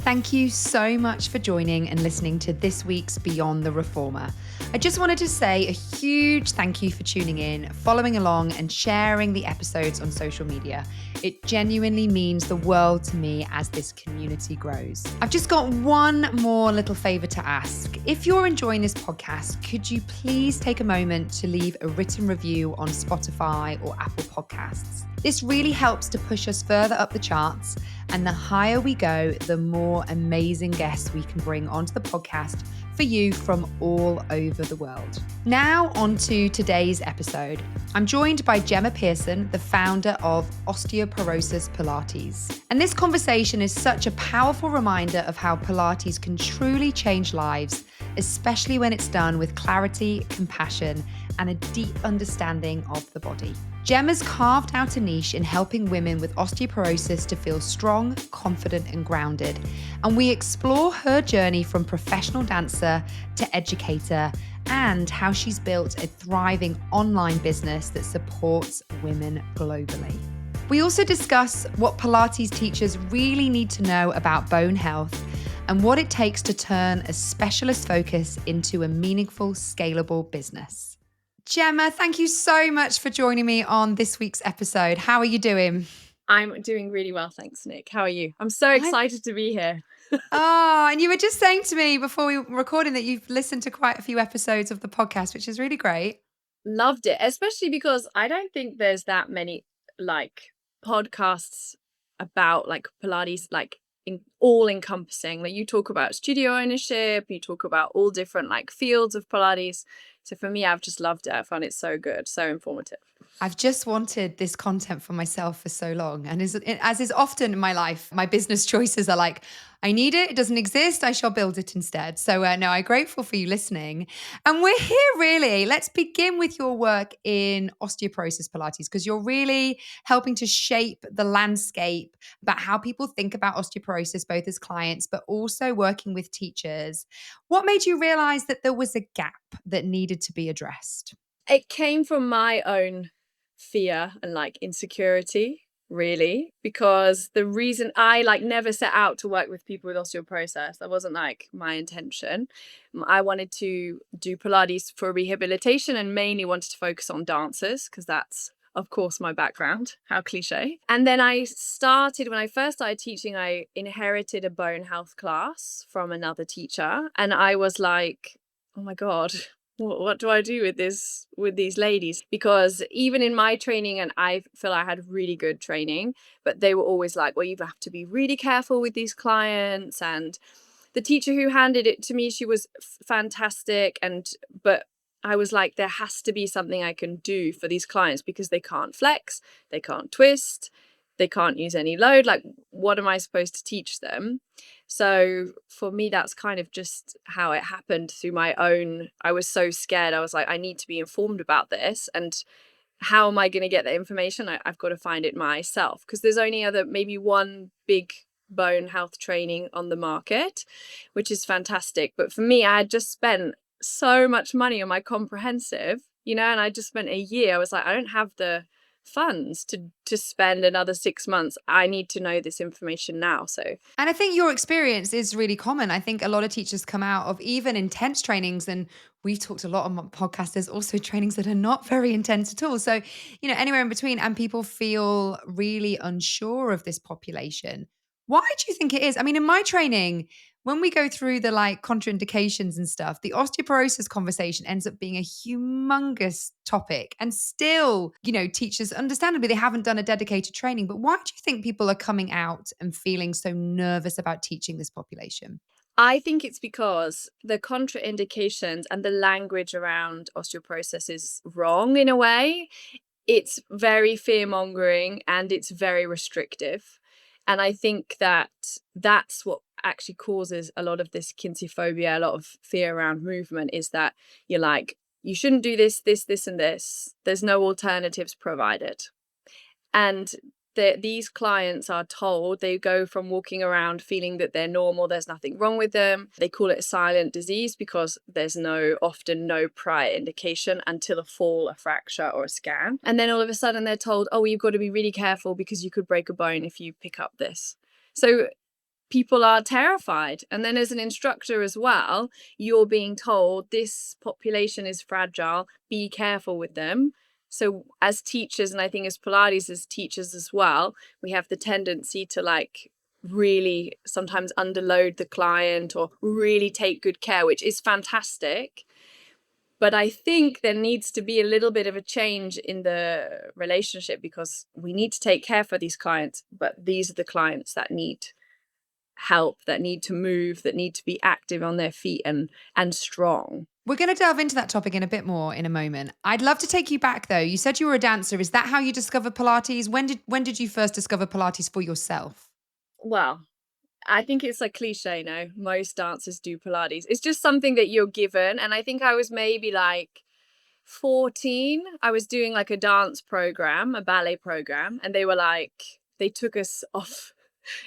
Thank you so much for joining and listening to this week's Beyond the Reformer. I just wanted to say a huge thank you for tuning in, following along, and sharing the episodes on social media. It genuinely means the world to me as this community grows. I've just got one more little favor to ask. If you're enjoying this podcast, could you please take a moment to leave a written review on Spotify or Apple Podcasts? This really helps to push us further up the charts, and the higher we go, the more amazing guests we can bring onto the podcast for you from all over the world. Now on to today's episode. I'm joined by Gemma Pearson, the founder of Osteoporosis Pilates. And this conversation is such a powerful reminder of how Pilates can truly change lives, especially when it's done with clarity, compassion, and a deep understanding of the body. Gemma's carved out a niche in helping women with osteoporosis to feel strong, confident, and grounded. And we explore her journey from professional dancer to educator and how she's built a thriving online business that supports women globally. We also discuss what Pilates teachers really need to know about bone health and what it takes to turn a specialist focus into a meaningful, scalable business. Gemma, thank you so much for joining me on this week's episode. How are you doing? I'm doing really well, thanks, Nick. How are you? I'm so excited to be here. Oh, and you were just saying to me before we were recording that you've listened to quite a few episodes of the podcast, which is really great. Loved it, especially because I don't think there's that many podcasts about Pilates, all encompassing. Like you talk about studio ownership, you talk about all different fields of Pilates. So for me, I've just loved it. I found it so good, so informative. I've just wanted this content for myself for so long. And as is often in my life, my business choices are like, I need it. It doesn't exist. I shall build it instead. So no, I'm grateful for you listening. And we're here really. Let's begin with your work in Osteoporosis Pilates, because you're really helping to shape the landscape about how people think about osteoporosis, both as clients, but also working with teachers. What made you realize that there was a gap that needed to be addressed? It came from my own fear and insecurity, really, because the reason I never set out to work with people with osteoporosis, that wasn't my intention. I wanted to do Pilates for rehabilitation and mainly wanted to focus on dancers because that's of course my background. How cliche. And then when I first started teaching, I inherited a bone health class from another teacher, and I was like, oh my God, what do I do with these ladies? Because even in my training, and I feel I had really good training, but they were always like, well, you have to be really careful with these clients. And the teacher who handed it to me, she was fantastic. But I was like, there has to be something I can do for these clients because they can't flex, they can't twist, they can't use any load. What am I supposed to teach them? So for me, that's kind of just how it happened through my own. I was so scared. I was like, I need to be informed about this. And how am I going to get the information? I've got to find it myself because there's only maybe one big bone health training on the market, which is fantastic. But for me, I had just spent so much money on my comprehensive, and I just spent a year. I was like, I don't have the funds to spend another 6 months. I need to know this information now. And I think your experience is really common. I think a lot of teachers come out of even intense trainings, and we've talked a lot on my podcast. There's also trainings that are not very intense at all. So, anywhere in between, and people feel really unsure of this population. Why do you think it is? I mean, in my training, when we go through the contraindications and stuff, the osteoporosis conversation ends up being a humongous topic. And still, teachers, understandably, they haven't done a dedicated training. But why do you think people are coming out and feeling so nervous about teaching this population? I think it's because the contraindications and the language around osteoporosis is wrong in a way. It's very fear-mongering and it's very restrictive. And I think that's what actually causes a lot of this kinesiophobia, a lot of fear around movement, is that you're like, you shouldn't do this, and this. There's no alternatives provided. And these clients are told, they go from walking around feeling that they're normal, there's nothing wrong with them. They call it a silent disease because there's often no prior indication until a fall, a fracture, or a scan. And then all of a sudden they're told, oh, you've got to be really careful because you could break a bone if you pick up this. So people are terrified. And then as an instructor as well, you're being told this population is fragile, be careful with them. So as teachers, and I think as Pilates as teachers as well, we have the tendency to like really sometimes underload the client or really take good care, which is fantastic. But I think there needs to be a little bit of a change in the relationship, because we need to take care for these clients, but these are the clients that need help, that need to move, that need to be active on their feet and strong. We're going to delve into that topic in a bit more in a moment. I'd love to take you back though. You said you were a dancer. Is that how you discovered Pilates? When did you first discover Pilates for yourself? Well, I think it's a cliche, no? Most dancers do Pilates. It's just something that you're given. And I think I was maybe like 14. I was doing like a dance program, a ballet program, and they took us off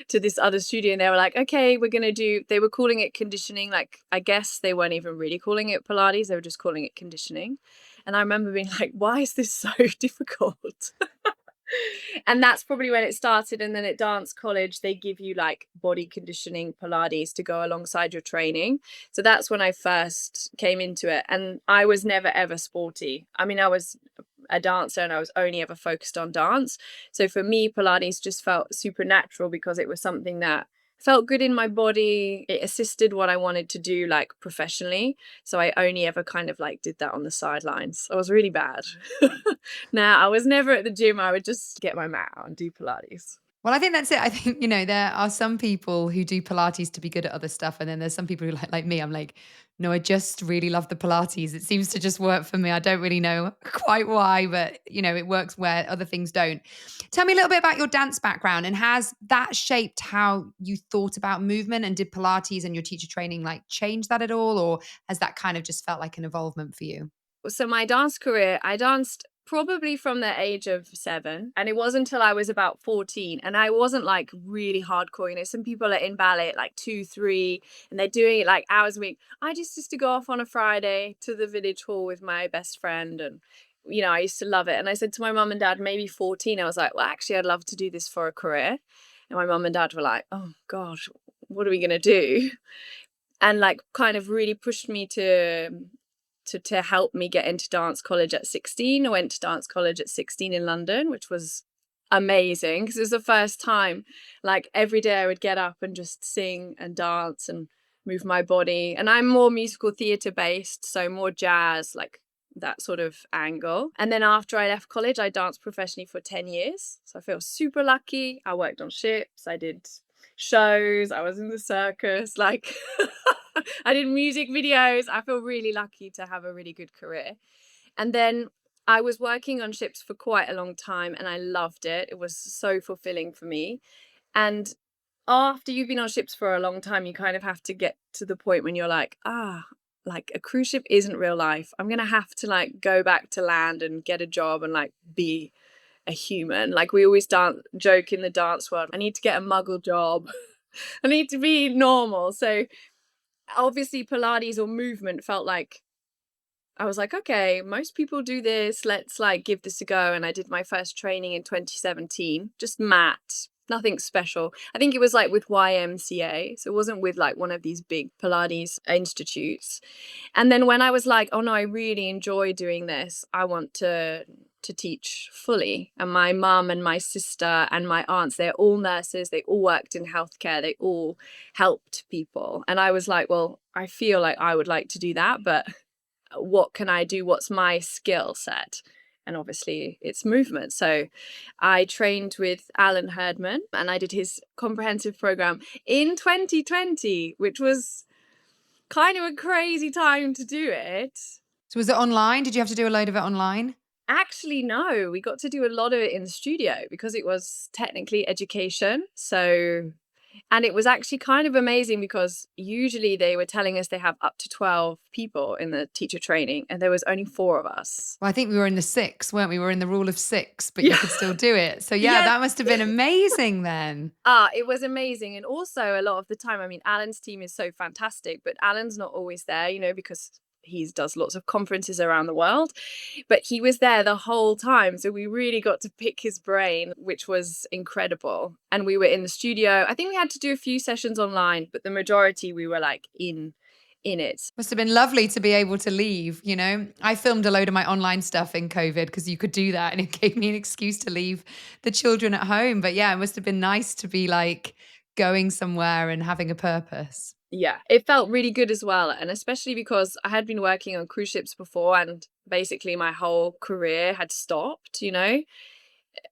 to this other studio and they were like, okay, they were calling it conditioning. Like, I guess they weren't even really calling it Pilates. They were just calling it conditioning. And I remember being like, why is this so difficult? And that's probably when it started. And then at dance college, they give you like body conditioning Pilates to go alongside your training. So that's when I first came into it. And I was never, ever sporty. I mean, I was a dancer and I was only ever focused on dance. So for me, Pilates just felt supernatural because it was something that felt good in my body. It assisted what I wanted to do like professionally. So I only ever kind of like did that on the sidelines. I was really bad. Now, I was never at the gym. I would just get my mat out and do Pilates. Well, I think that's it. I think, there are some people who do Pilates to be good at other stuff. And then there's some people who like me, I'm like, no, I just really love the Pilates. It seems to just work for me. I don't really know quite why, but it works where other things don't. Tell me a little bit about your dance background, and has that shaped how you thought about movement, and did Pilates and your teacher training like change that at all? Or has that kind of just felt like an involvement for you? So my dance career, I danced probably from the age of 7, and it wasn't until I was about 14, and I wasn't like really hardcore. Some people are in ballet at like 2, 3, and they're doing it like hours a week. I just used to go off on a Friday to the village hall with my best friend, and I used to love it. And I said to my mum and dad, maybe 14, I was like, well, actually I'd love to do this for a career. And my mum and dad were like, oh gosh, what are we gonna do? And like kind of really pushed me to help me get into dance college at 16. I went to dance college at 16 in London, which was amazing because it was the first time, like every day I would get up and just sing and dance and move my body. And I'm more musical theatre based, so more jazz, like that sort of angle. And then after I left college, I danced professionally for 10 years. So I feel super lucky. I worked on ships, I did shows, I was in the circus, like I did music videos. I feel really lucky to have a really good career. And then I was working on ships for quite a long time and I loved it. It was so fulfilling for me. And after you've been on ships for a long time, you kind of have to get to the point when you're like, like a cruise ship isn't real life. I'm going to have to like go back to land and get a job and like be a human. Like we always joke in the dance world, I need to get a muggle job. I need to be normal. So obviously Pilates or movement felt like, I was like, okay, most people do this. Let's like give this a go. And I did my first training in 2017, just mat, nothing special. I think it was like with YMCA. So it wasn't with like one of these big Pilates institutes. And then when I was like, oh no, I really enjoy doing this, I want to teach fully. And my mum and my sister and my aunts, they're all nurses. They all worked in healthcare. They all helped people. And I was like, well, I feel like I would like to do that, but what can I do? What's my skill set? And obviously it's movement. So I trained with Alan Herdman and I did his comprehensive program in 2020, which was kind of a crazy time to do it. So was it online? Did you have to do a load of it online? Actually, no, we got to do a lot of it in the studio because it was technically education. So, and it was actually kind of amazing because usually they were telling us they have up to 12 people in the teacher training and there was only 4 of us. Well, I think we were in the 6, weren't we? We were in the rule of 6, but you could still do it. So yeah, that must have been amazing then. It was amazing. And also a lot of the time, I mean, Alan's team is so fantastic, but Alan's not always there, because he does lots of conferences around the world, but he was there the whole time. So we really got to pick his brain, which was incredible. And we were in the studio. I think we had to do a few sessions online, but the majority we were like in it. Must have been lovely to be able to leave, you know? I filmed a load of my online stuff in COVID because you could do that and it gave me an excuse to leave the children at home. But yeah, it must have been nice to be like going somewhere and having a purpose. Yeah, it felt really good as well. And especially because I had been working on cruise ships before and basically my whole career had stopped,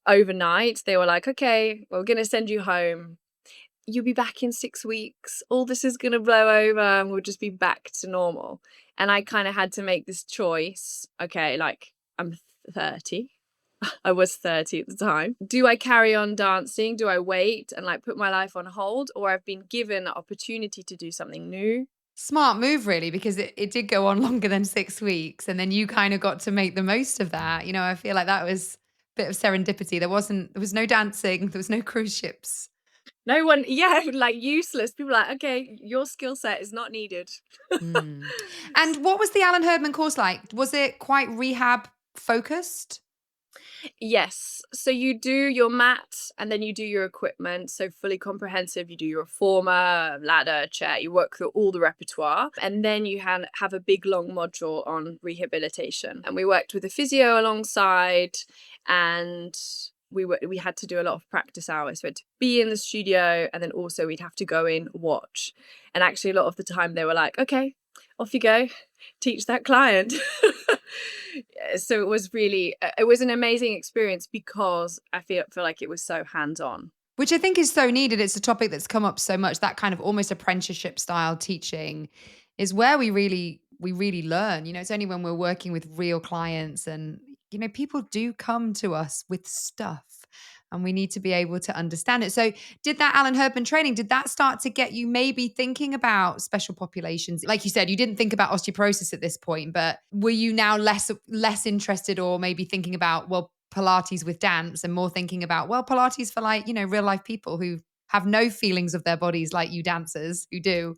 overnight. They were like, okay, we're going to send you home. You'll be back in 6 weeks. All this is going to blow over and we'll just be back to normal. And I kind of had to make this choice. Okay, like I'm 30. I was 30 at the time. Do I carry on dancing? Do I wait and like put my life on hold? Or I've been given the opportunity to do something new? Smart move, really, because it did go on longer than 6 weeks. And then you kind of got to make the most of that. You know, I feel like that was a bit of serendipity. There was no dancing, there was no cruise ships. No one, yeah, like useless. People are like, okay, your skill set is not needed. Mm. And what was the Alan Herdman course like? Was it quite rehab focused? Yes. So you do your mat and then you do your equipment. So fully comprehensive. You do your reformer, ladder, chair. You work through all the repertoire. And then you have a big long module on rehabilitation. And we worked with a physio alongside, and we had to do a lot of practice hours. We had to be in the studio, and then also we'd have to go in, watch. And actually a lot of the time they were like, okay, off you go, teach that client. So it was an amazing experience because I feel like it was so hands-on. Which I think is so needed. It's a topic that's come up so much. That kind of almost apprenticeship style teaching is where we really learn. You know, it's only when we're working with real clients and, you know, people do come to us with stuff and we need to be able to understand it. So did that Alan Herdman training, did that start to get you maybe thinking about special populations? Like you said, you didn't think about osteoporosis at this point, but were you now less interested or maybe thinking about, well, Pilates with dance and more thinking about, well, Pilates for like, you know, real life people who have no feelings of their bodies like you dancers who do?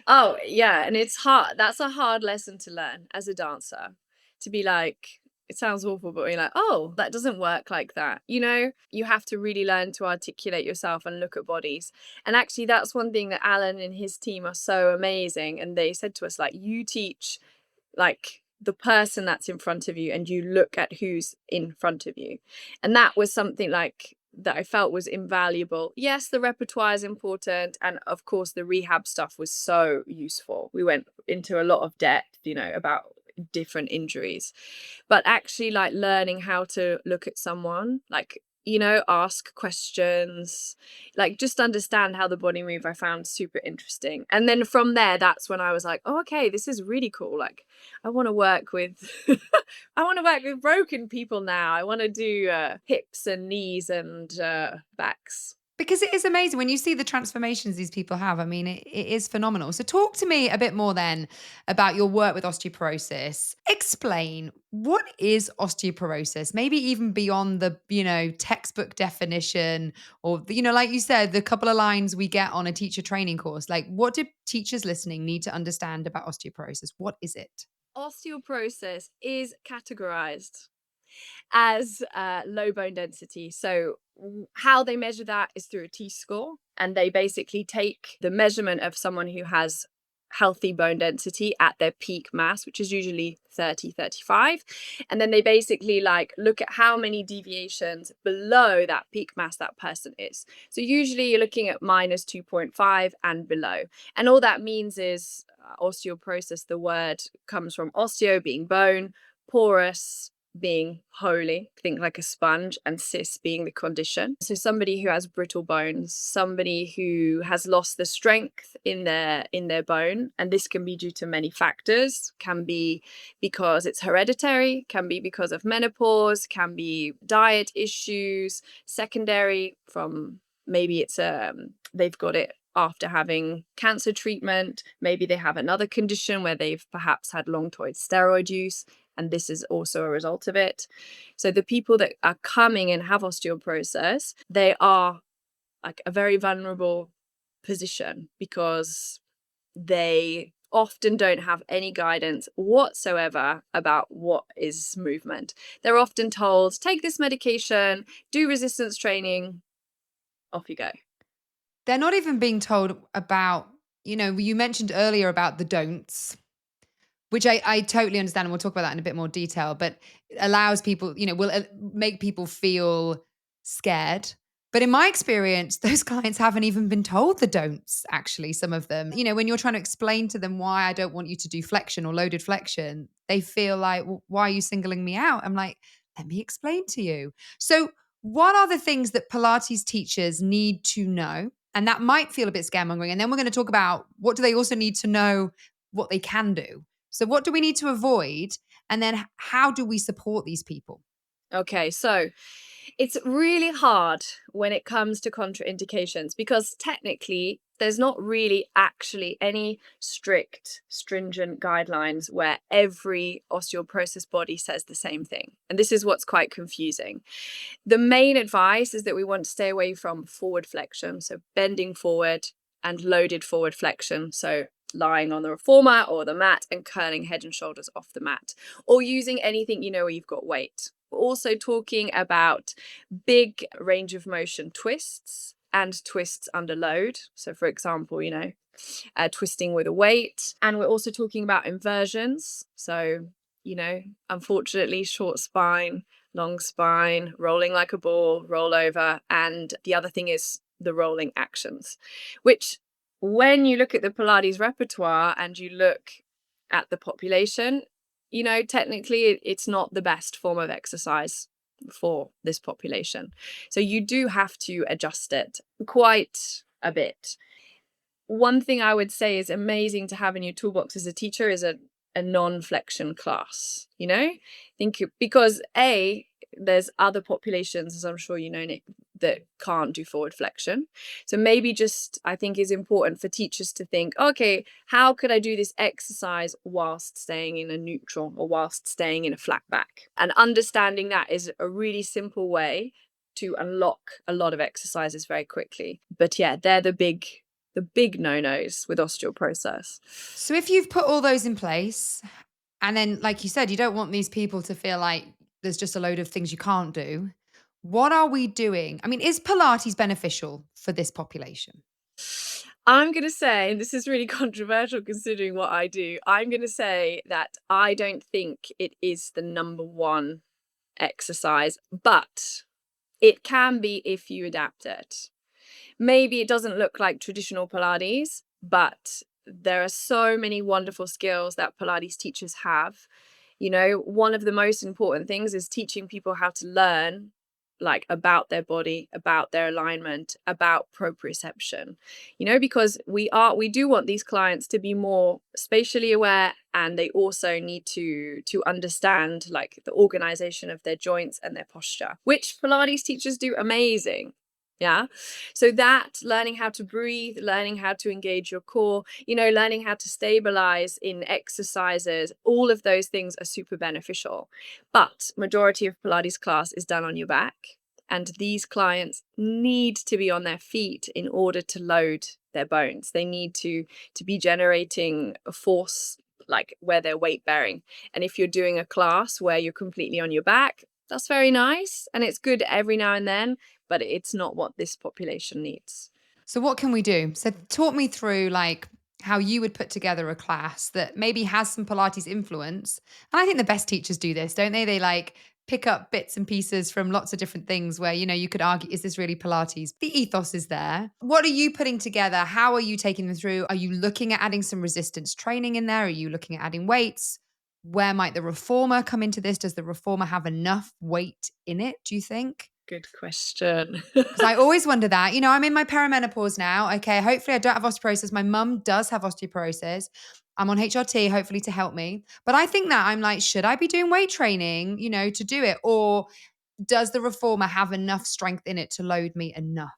Oh, yeah, and it's hard. That's a hard lesson to learn as a dancer, to be like, it sounds awful, but you're like, oh, that doesn't work like that. You have to really learn to articulate yourself and look at bodies. And actually, that's one thing that Alan and his team are so amazing. And they said to us, like, you teach like the person that's in front of you and you look at who's in front of you. And that was something like that I felt was invaluable. Yes, the repertoire is important. And of course, the rehab stuff was so useful. We went into a lot of depth, about different injuries. But actually, like learning how to look at someone, like, ask questions, like just understand how the body move, I found super interesting. And then from there, that's when I was like, oh, okay, this is really cool. Like, I want to work with, I want to work with broken people now. I want to do hips and knees and backs. Because it is amazing when you see the transformations these people have. I mean, it is phenomenal. So talk to me a bit more then about your work with osteoporosis. Explain, what is osteoporosis? Maybe even beyond the, textbook definition or, like you said, the couple of lines we get on a teacher training course. Like, what do teachers listening need to understand about osteoporosis? What is it? Osteoporosis is categorized as low bone density. So how they measure that is through a T-score, and they basically take the measurement of someone who has healthy bone density at their peak mass, which is usually 30, 35. And then they basically like look at how many deviations below that peak mass that person is. So usually you're looking at minus 2.5 and below. And all that means is osteoporosis, the word comes from osteo being bone, porous being holy, think like a sponge, and cis being the condition. So somebody who has brittle bones, somebody who has lost the strength in their bone, and this can be due to many factors, can be because it's hereditary, can be because of menopause, can be diet issues, secondary from maybe it's they've got it after having cancer treatment, maybe they have another condition where they've perhaps had long-term steroid use, and this is also a result of it. So the people that are coming and have osteoporosis, they are like a very vulnerable position because they often don't have any guidance whatsoever about what is movement. They're often told, take this medication, do resistance training, off you go. They're not even being told about, you mentioned earlier about the don'ts, which I totally understand. And we'll talk about that in a bit more detail, but it allows people, will make people feel scared. But in my experience, those clients haven't even been told the don'ts, actually, some of them. When you're trying to explain to them why I don't want you to do flexion or loaded flexion, they feel like, well, why are you singling me out? I'm like, let me explain to you. So, what are the things that Pilates teachers need to know? And that might feel a bit scaremongering. And then we're going to talk about what do they also need to know what they can do. So, what do we need to avoid? And then, how do we support these people? Okay, so it's really hard when it comes to contraindications because technically there's not really actually any strict, stringent guidelines where every osteoporosis body says the same thing. And this is what's quite confusing. The main advice is that we want to stay away from forward flexion, so bending forward, and loaded forward flexion, so lying on the reformer or the mat and curling head and shoulders off the mat, or using anything where you've got weight. We're also talking about big range of motion twists and twists under load. So, for example, twisting with a weight. And we're also talking about inversions. So, unfortunately, short spine, long spine, rolling like a ball, roll over. And the other thing is the rolling actions, which when you look at the Pilates repertoire and you look at the population, technically it's not the best form of exercise for this population. So you do have to adjust it quite a bit. One thing I would say is amazing to have in your toolbox as a teacher is a non-flexion class, think because there's other populations, as I'm sure you know, Nick, that can't do forward flexion. So maybe just, I think is important for teachers to think, okay, how could I do this exercise whilst staying in a neutral or whilst staying in a flat back? And understanding that is a really simple way to unlock a lot of exercises very quickly. But yeah, they're the big no-nos with osteoporosis. So, if you've put all those in place, and then, like you said, you don't want these people to feel like there's just a load of things you can't do. What are we doing? I mean, is Pilates beneficial for this population? I'm going to say, and this is really controversial considering what I do, I'm going to say that I don't think it is the number one exercise, but it can be if you adapt it. Maybe it doesn't look like traditional Pilates, but there are so many wonderful skills that Pilates teachers have. One of the most important things is teaching people how to learn about their body, about their alignment, about proprioception. Because we do want these clients to be more spatially aware, and they also need to understand the organization of their joints and their posture, which Pilates teachers do amazing. Yeah. So that learning how to breathe, learning how to engage your core, learning how to stabilize in exercises, all of those things are super beneficial. But majority of Pilates class is done on your back. And these clients need to be on their feet in order to load their bones. They need to be generating a force where they're weight bearing. And if you're doing a class where you're completely on your back, that's very nice. And it's good every now and then, but it's not what this population needs. So, what can we do? So, talk me through how you would put together a class that maybe has some Pilates influence. And I think the best teachers do this, don't they? They pick up bits and pieces from lots of different things where, you could argue, is this really Pilates? The ethos is there. What are you putting together? How are you taking them through? Are you looking at adding some resistance training in there? Are you looking at adding weights? Where might the reformer come into this? Does the reformer have enough weight in it, do you think? Good question. Because I always wonder that. I'm in my perimenopause now. Okay, hopefully I don't have osteoporosis. My mum does have osteoporosis. I'm on HRT, hopefully to help me. But I think that I'm like, should I be doing weight training, to do it? Or does the reformer have enough strength in it to load me enough?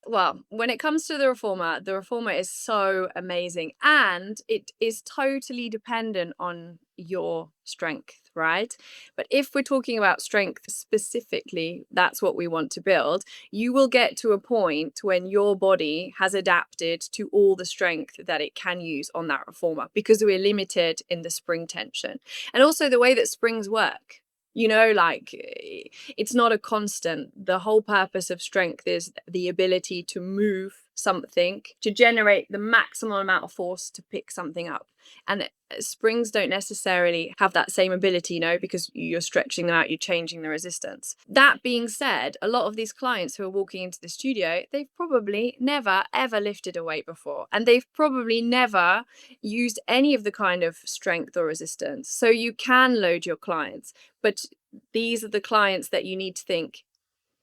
Well, when it comes to the reformer is so amazing, and it is totally dependent on your strength right? But if we're talking about strength specifically, that's what we want to build. You will get to a point when your body has adapted to all the strength that it can use on that reformer, because we're limited in the spring tension. And also the way that springs work. It's not a constant. The whole purpose of strength is the ability to move something, to generate the maximum amount of force to pick something up. And springs don't necessarily have that same ability, because you're stretching them out, you're changing the resistance. That being said, a lot of these clients who are walking into the studio, they've probably never, ever lifted a weight before. And they've probably never used any of the kind of strength or resistance. So you can load your clients, but these are the clients that you need to think,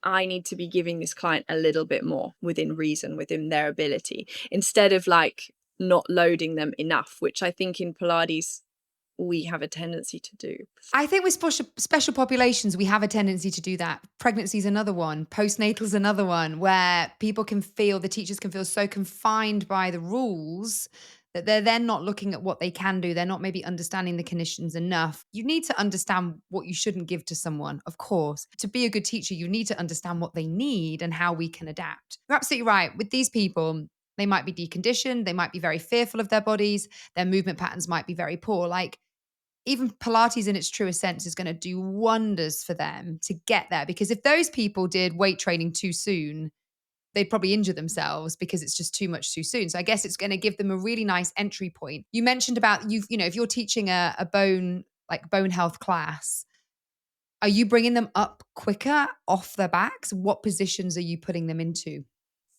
I need to be giving this client a little bit more within reason, within their ability, instead of not loading them enough, which I think in Pilates we have a tendency to do. I think with special populations, we have a tendency to do that. Pregnancy is another one. Postnatal is another one, where the teachers can feel so confined by the rules that they're then not looking at what they can do. They're not maybe understanding the conditions enough. You need to understand what you shouldn't give to someone, of course. To be a good teacher, you need to understand what they need and how we can adapt. You're absolutely right. With these people, they might be deconditioned. They might be very fearful of their bodies. Their movement patterns might be very poor. Even Pilates in its truest sense is going to do wonders for them to get there. Because if those people did weight training too soon, they'd probably injure themselves because it's just too much too soon. So I guess it's going to give them a really nice entry point. You mentioned about if you're teaching a bone health class, are you bringing them up quicker off their backs? What positions are you putting them into?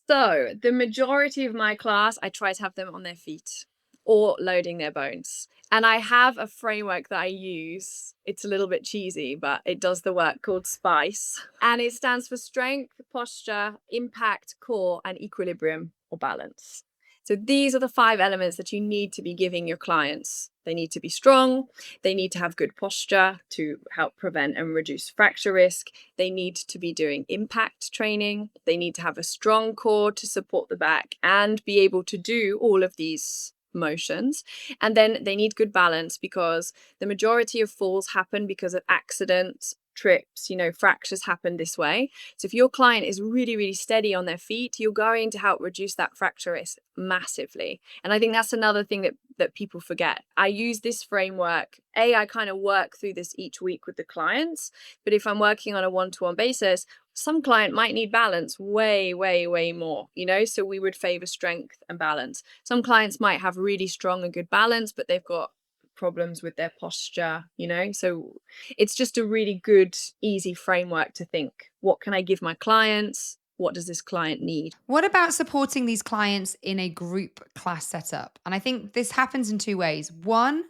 So the majority of my class, I try to have them on their feet or loading their bones. And I have a framework that I use. It's a little bit cheesy, but it does the work, called SPICE. And it stands for strength, posture, impact, core, and equilibrium or balance. So these are the 5 elements that you need to be giving your clients. They need to be strong. They need to have good posture to help prevent and reduce fracture risk. They need to be doing impact training. They need to have a strong core to support the back and be able to do all of these motions. And then they need good balance, because the majority of falls happen because of accidents, trips, fractures happen this way. So if your client is really, really steady on their feet, you're going to help reduce that fracture risk massively. And I think that's another thing that people forget. I use this framework. I kind of work through this each week with the clients, but if I'm working on a one-to-one basis, some client might need balance way, way, way more, so we would favor strength and balance. Some clients might have really strong and good balance, but they've got problems with their posture, so it's just a really good, easy framework to think, what can I give my clients? What does this client need? What about supporting these clients in a group class setup? And I think this happens in 2 ways. One,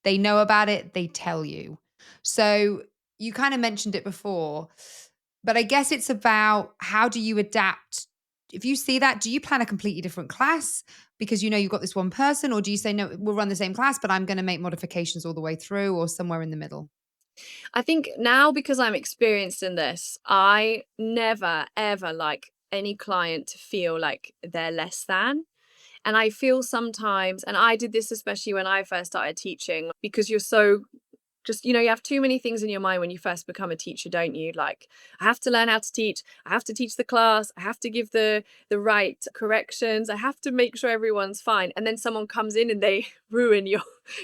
they know about it, they tell you. So you kind of mentioned it before, but I guess it's about, how do you adapt? If you see that, do you plan a completely different class because you've got this one person, or do you say, no, we'll run the same class, but I'm going to make modifications all the way through, or somewhere in the middle? I think now, because I'm experienced in this, I never, ever like any client to feel like they're less than. And I feel sometimes, and I did this especially when I first started teaching, because you're so just, you have too many things in your mind when you first become a teacher, don't you? Like, I have to learn how to teach. I have to teach the class. I have to give the right corrections. I have to make sure everyone's fine. And then someone comes in and they ruin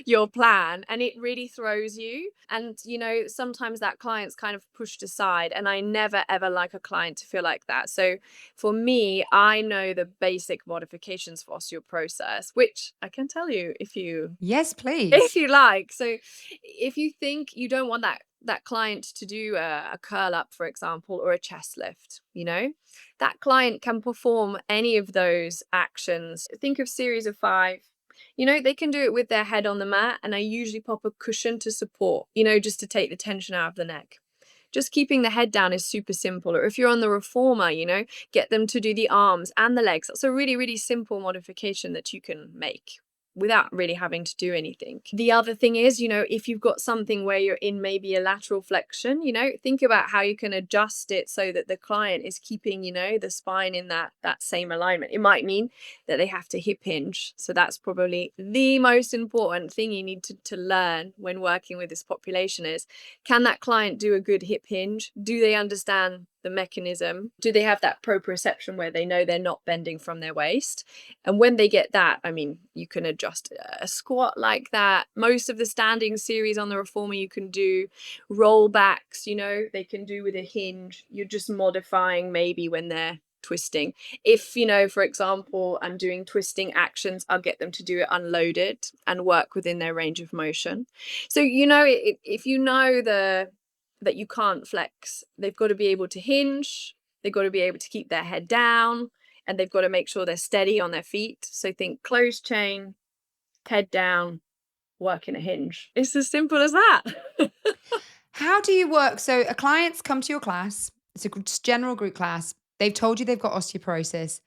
your plan, and it really throws you. And, sometimes that client's kind of pushed aside, and I never, ever like a client to feel like that. So for me, I know the basic modifications for osteoporosis, which I can tell you Yes, if please. you like. So if you think you don't want that client to do a curl up, for example, or a chest lift, that client can perform any of those actions. Think of series of 5. They can do it with their head on the mat, and I usually pop a cushion to support, just to take the tension out of the neck. Just keeping the head down is super simple. Or if you're on the reformer, get them to do the arms and the legs. That's a really, really simple modification that you can make. without really having to do anything. The other thing is, if you've got something where you're in maybe a lateral flexion, think about how you can adjust it so that the client is keeping, the spine in that same alignment. It might mean that they have to hip hinge. So that's probably the most important thing you need to learn when working with this population is, can that client do a good hip hinge? Do they understand the mechanism? Do they have that proprioception where they know they're not bending from their waist? And when they get that, you can adjust a squat like that. Most of the standing series on the reformer you can do. Rollbacks, they can do with a hinge. You're just modifying maybe when they're twisting. If, for example, I'm doing twisting actions, I'll get them to do it unloaded and work within their range of motion. So, if that you can't flex, they've got to be able to hinge, they've got to be able to keep their head down, and they've got to make sure they're steady on their feet. So think closed chain, head down, work in a hinge. It's as simple as that. How do you work? So a client's come to your class, it's a general group class. They've told you they've got osteoporosis.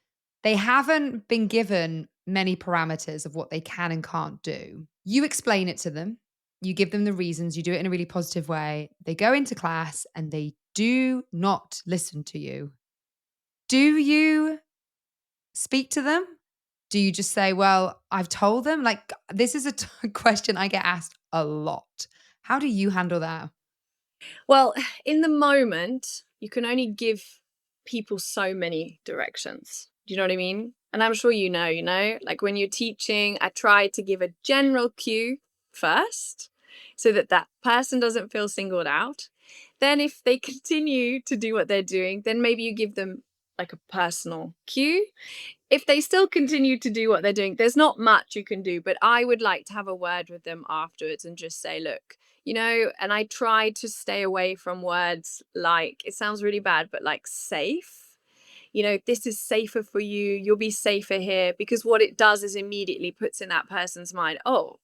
They haven't been given many parameters of what they can and can't do. You explain it to them. You give them the reasons. You do it in a really positive way. They go into class and they do not listen to you. Do you speak to them? Do you just say, well, I've told them? Like, this is a question I get asked a lot. How do you handle that? Well, in the moment, you can only give people so many directions. Do you know what I mean? And I'm sure like when you're teaching, I try to give a general cue first so that person doesn't feel singled out. Then if they continue to do what they're doing, then maybe you give them like a personal cue. If they still continue to do what they're doing, there's not much you can do, but I would like to have a word with them afterwards and just say, look, and I try to stay away from words like, it sounds really bad, but like safe. This is safer for you. You'll be safer here, because what it does is immediately puts in that person's mind, oh,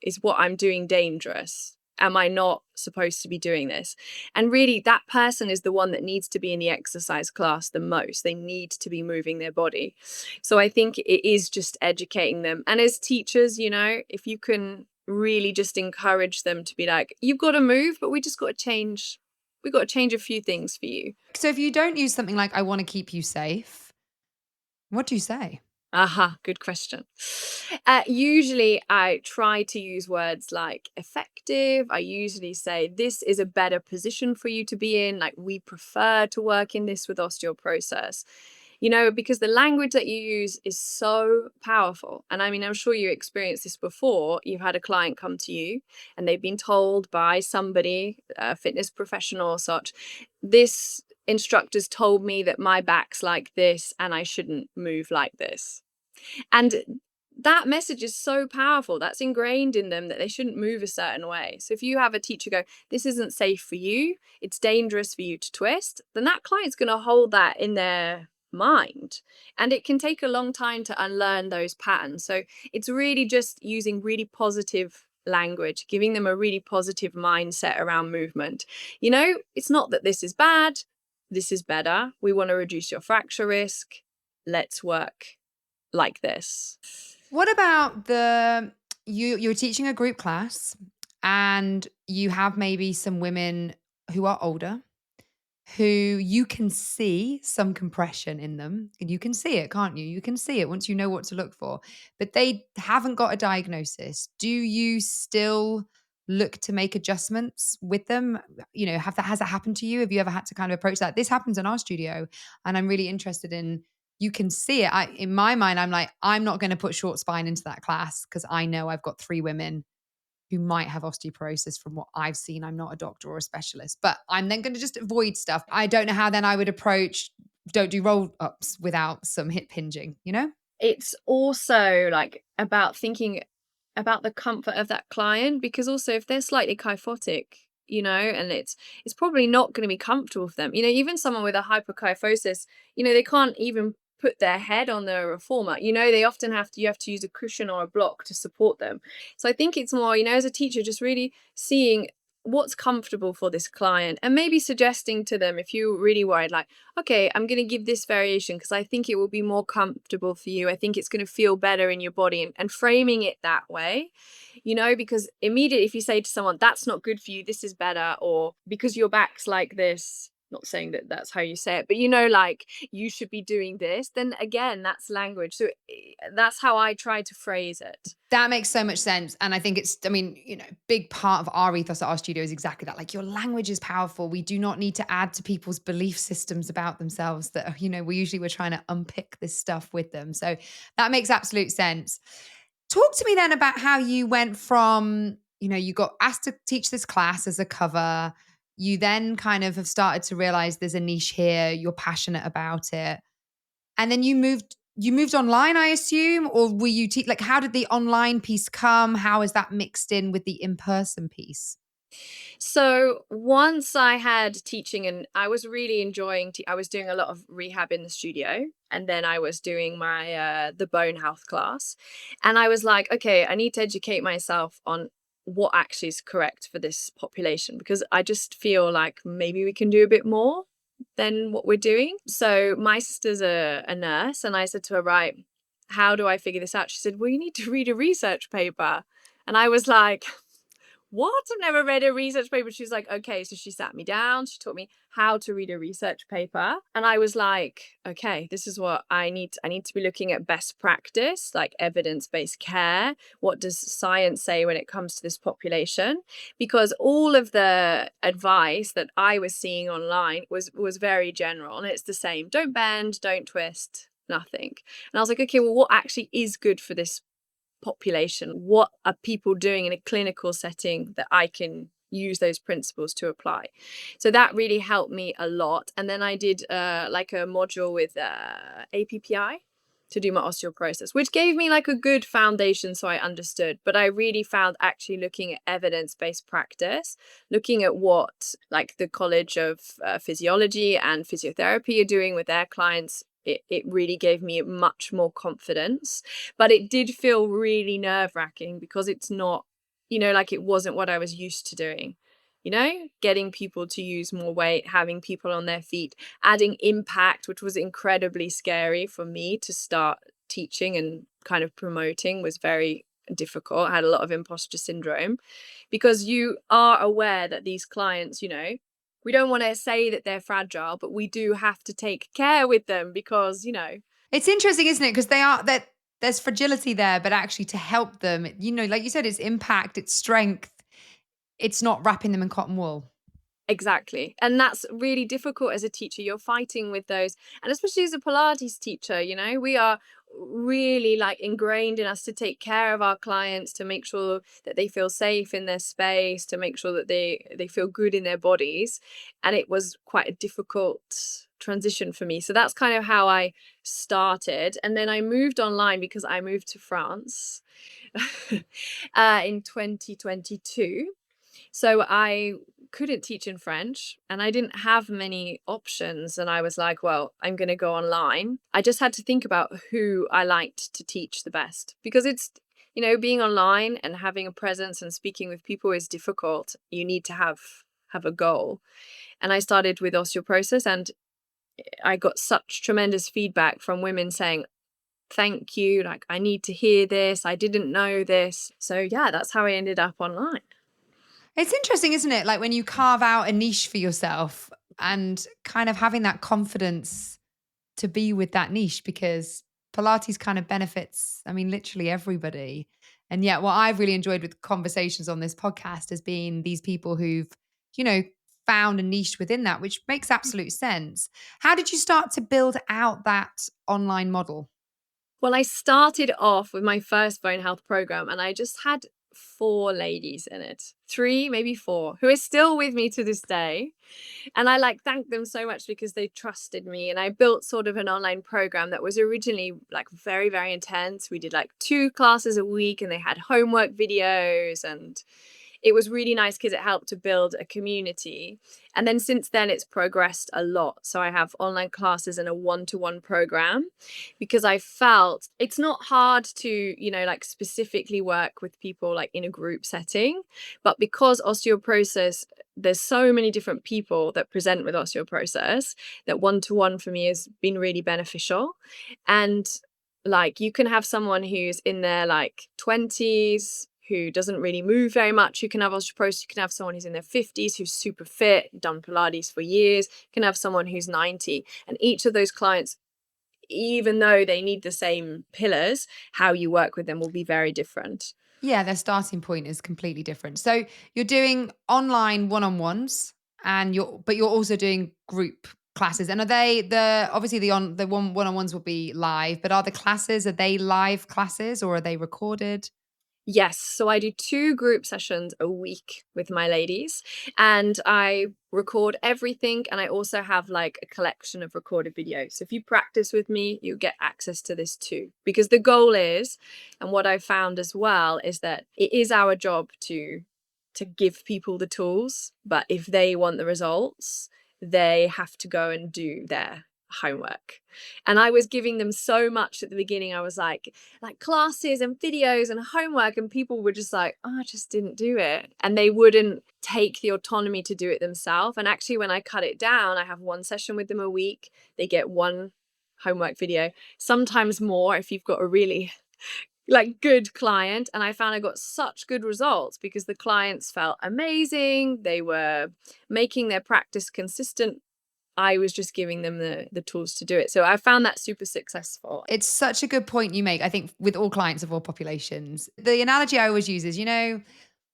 is what I'm doing dangerous? Am I not supposed to be doing this? And really, that person is the one that needs to be in the exercise class the most. They need to be moving their body. So I think it is just educating them. And as teachers, if you can really just encourage them to be like, you've got to move, but we just got to change. We've got to change a few things for you. So if you don't use something like, I want to keep you safe, what do you say? Aha, good question. Usually I try to use words like effective. I usually say this is a better position for you to be in. Like, we prefer to work in this with osteoporosis, because the language that you use is so powerful. And I'm sure you experienced this before. You've had a client come to you and they've been told by somebody, a fitness professional or such, this instructor's told me that my back's like this and I shouldn't move like this. And that message is so powerful. That's ingrained in them that they shouldn't move a certain way. So if you have a teacher go, this isn't safe for you, it's dangerous for you to twist, then that client's going to hold that in their mind. And it can take a long time to unlearn those patterns. So it's really just using really positive language, giving them a really positive mindset around movement. It's not that this is bad, this is better. We want to reduce your fracture risk. Let's work like this. What about you're teaching a group class and you have maybe some women who are older, who you can see some compression in them, and you can see it, can't you? You can see it once you know what to look for, but they haven't got a diagnosis. Do you still look to make adjustments with them? Has that happened to you? Have you ever had to kind of approach that? This happens in our studio, and I'm really interested in, you can see it. In my mind, I'm like, I'm not going to put short spine into that class because I know I've got 3 women who might have osteoporosis from what I've seen. I'm not a doctor or a specialist, but I'm then going to just avoid stuff. I don't know how then I would approach, don't do roll ups without some hip hinging, It's also like about thinking about the comfort of that client, because also if they're slightly kyphotic, and it's probably not going to be comfortable for them. Even someone with a hyperkyphosis, they can't even put their head on the reformer. They often you have to use a cushion or a block to support them. So I think it's more, as a teacher, just really seeing what's comfortable for this client, and maybe suggesting to them, if you're really worried, like, okay, I'm going to give this variation because I think it will be more comfortable for you. I think it's going to feel better in your body, and framing it that way, because immediately if you say to someone, that's not good for you, this is better, or because your back's like this, not saying that that's how you say it, but like, you should be doing this, then again, that's language. So that's how I try to phrase it. That makes so much sense. And I think big part of our ethos at our studio is exactly that. Like, your language is powerful. We do not need to add to people's belief systems about themselves that, we're trying to unpick this stuff with them. So that makes absolute sense. Talk to me then about how you went from, you got asked to teach this class as a cover. You then kind of have started to realize there's a niche here. You're passionate about it. And then you moved online, I assume, or were you like, how did the online piece come? How is that mixed in with the in-person piece? So once I had teaching, and I was really enjoying, I was doing a lot of rehab in the studio, and then I was doing my the bone health class, and I was like, okay, I need to educate myself on what actually is correct for this population, because I just feel like maybe we can do a bit more than what we're doing. So my sister's a nurse, and I said to her, right, how do I figure this out? She said, well, you need to read a research paper. And I was like, what? I've never read a research paper. She's like, okay. So she sat me down. She taught me how to read a research paper. And I was like, okay, this is what I need. I need to be looking at best practice, like evidence-based care. What does science say when it comes to this population? Because all of the advice that I was seeing online was very general. And it's the same. Don't bend, don't twist, nothing. And I was like, okay, well, what actually is good for this population? What are people doing in a clinical setting that I can use those principles to apply? So that really helped me a lot. And then I did like a module with APPI to do my osteoporosis, which gave me like a good foundation, so I understood. But I really found actually looking at evidence-based practice, looking at what like the College of Physiology and Physiotherapy are doing with their clients, it really gave me much more confidence. But it did feel really nerve-wracking because it's not, like, it wasn't what I was used to doing. Getting people to use more weight, having people on their feet, adding impact, which was incredibly scary for me to start teaching and kind of promoting, was very difficult. I had a lot of imposter syndrome because you are aware that these clients, we don't want to say that they're fragile, but we do have to take care with them because, It's interesting, isn't it? Because that there's fragility there, but actually to help them, like you said, it's impact, it's strength. It's not wrapping them in cotton wool. Exactly. And that's really difficult as a teacher. You're fighting with those. And especially as a Pilates teacher, we are really like ingrained in us to take care of our clients, to make sure that they feel safe in their space, to make sure that they feel good in their bodies. And it was quite a difficult transition for me. So that's kind of how I started. And then I moved online because I moved to France in 2022. So I couldn't teach in French and I didn't have many options. And I was like, well, I'm going to go online. I just had to think about who I liked to teach the best, because it's, being online and having a presence and speaking with people is difficult. You need to have a goal. And I started with osteoporosis, and I got such tremendous feedback from women saying, thank you. Like, I need to hear this. I didn't know this. So yeah, that's how I ended up online. It's interesting, isn't it? Like when you carve out a niche for yourself and kind of having that confidence to be with that niche, because Pilates kind of benefits, literally everybody. And yet what I've really enjoyed with conversations on this podcast has been these people who've, found a niche within that, which makes absolute sense. How did you start to build out that online model? Well, I started off with my first bone health program, and I just had 4 ladies in it, 3, maybe 4, who are still with me to this day. And I thank them so much because they trusted me. And I built sort of an online program that was originally like very, very intense. We did like 2 classes a week, and they had homework videos, and it was really nice because it helped to build a community. And then since then, it's progressed a lot. So I have online classes and a one-to-one program, because I felt it's not hard to, like specifically work with people like in a group setting. But because osteoporosis, there's so many different people that present with osteoporosis, that one-to-one for me has been really beneficial. And like, you can have someone who's in their like 20s who doesn't really move very much, who can have osteoporosis. You can have someone who's in their 50s who's super fit, done Pilates for years. You can have someone who's 90. And each of those clients, even though they need the same pillars, how you work with them will be very different. Yeah, their starting point is completely different. So you're doing online one-on-ones, and you're also doing group classes. And are they obviously the one-on-ones will be live, but are they live classes or are they recorded? Yes. So I do 2 group sessions a week with my ladies, and I record everything. And I also have like a collection of recorded videos. So if you practice with me, you get access to this too. Because the goal is, and what I found as well, is that it is our job to give people the tools, but if they want the results, they have to go and do their homework. And I was giving them so much at the beginning. I was like classes and videos and homework, and people were just like, oh, I just didn't do it. And they wouldn't take the autonomy to do it themselves. And actually, when I cut it down, I have one session with them a week. They get one homework video, sometimes more if you've got a really like good client. And I found I got such good results because the clients felt amazing. They were making their practice consistent. I was just giving them the tools to do it. So I found that super successful. It's such a good point you make, I think, with all clients of all populations. The analogy I always use is,